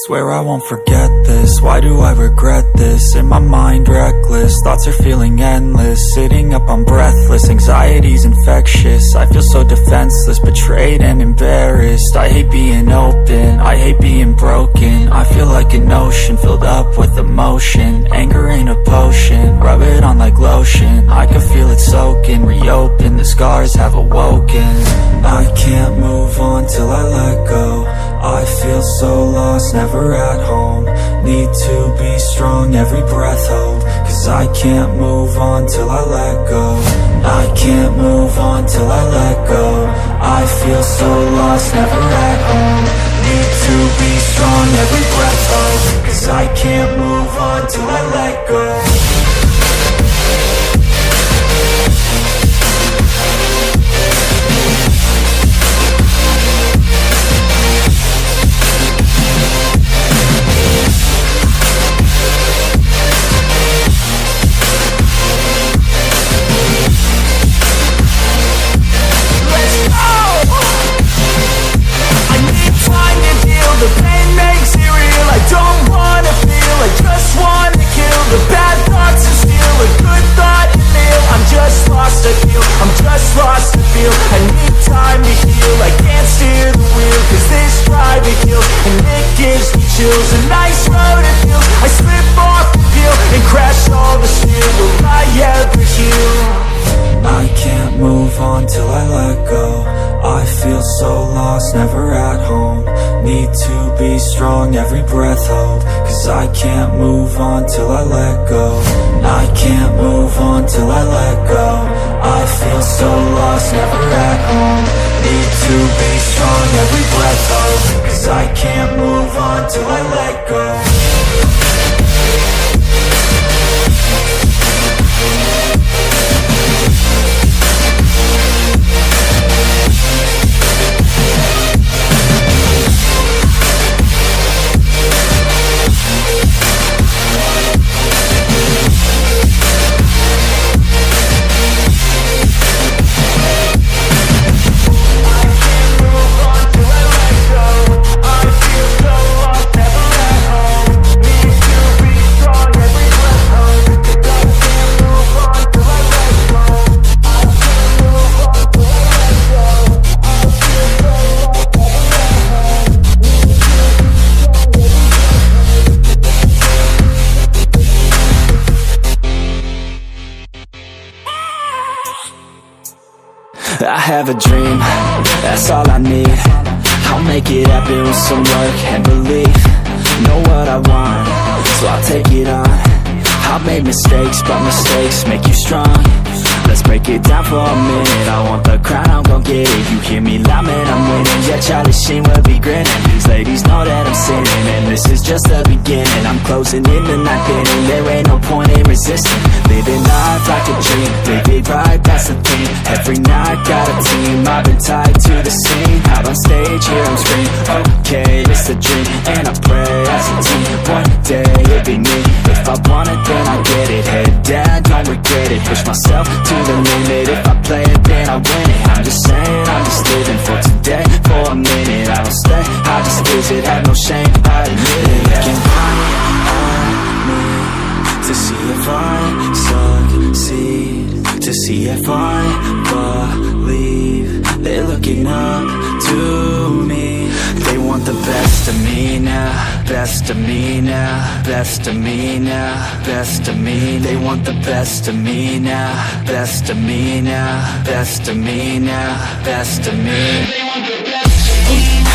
Swear I won't forget this, why do I regret this? In my mind reckless, thoughts are feeling endless. Sitting up, I'm breathless, anxiety's infectious. I feel so defenseless, betrayed and embarrassed. I hate being open, I hate being broken. I feel like an ocean, filled up with emotion. Anger ain't a potion, rub it on like lotion. I can feel it soaking, reopen, the scars have awoken. I can't move on till I let go. I feel so lost, never at home. Need to be strong, every breath hold. Cause I can't move on till I let go. I can't move on till I let go. I feel so lost, never at home. Need to be strong, every breath hold. Cause I can't move on till I let go. A nice road to feel. I slip off the peel and crash all the steel. Will I ever heal? I can't move on till I let go. I feel so lost, never at home. Need to be strong, every breath hold. Cause I can't move on till I let go. I can't move on till I let go. I feel so lost, never at home. Need to be strong, every breath hold. Cause I can't move on till I let go. I have a dream, that's all I need. I'll make it happen with some work and belief. Know what I want, so I'll take it on. I've made mistakes, but mistakes make you strong. Let's break it down for a minute. I want the crown, I'm gon' get it. You hear me loud, man, I'm winning. Yeah, Charlie Sheen will be grinning. These ladies know that I'm sinning, and this is just the beginning. I'm closing in the ninth inning. There ain't no point in resisting. Living life like a dream, live it right, that's the thing. Every night, got a team, I've been tied to the scene. Out on stage, hear them scream, okay, it's a dream. And I pray as a team, one day it'll be me. If I want it, then I get it. Head down, don't regret it. Push myself to the limit. If I play it, then I win it. I'm just saying, I'm just living for today. For a minute, I don't stay, I just visit. Have no shame, I admit it. Looking right at me to see if I succeed, to see if I believe. They're looking up to me. They want the best of me now, best of me now, best of me now, best of me. They want the best of me now, best of me now, best of me now, best of me. They want the best of me now.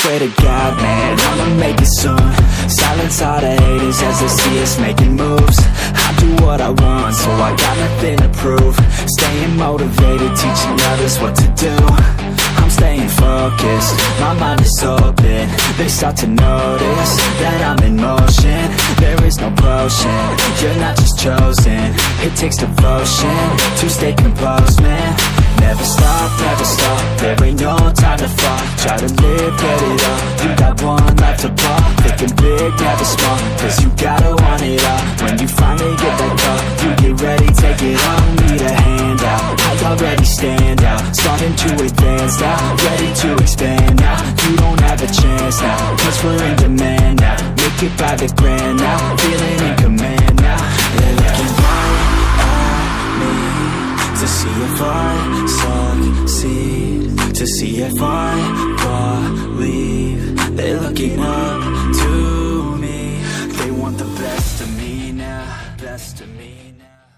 Swear to God, man, I'ma make it soon. Silence all the haters as they see us making moves. I've do what I want, so I got nothing to prove. Staying motivated, teaching others what to do. I'm staying focused, my mind is open. They start to notice that I'm in motion. There is no potion, you're not just chosen. It takes devotion to stay composed, man. Never stop, there ain't no time to fall. Try to live, get it up, you got one life to blow. Thinking big, never small, cause you gotta want it all. When you finally get that call, you get ready, take it on. Need a hand out, I already stand out. Starting to advance now, ready to expand now. You don't have a chance now, cause we're in demand now. Make it by the grand now, feeling in command now. They're looking right at me to see if I succeed, to see if I believe. They're looking up to me, they want the best of me now, best of me.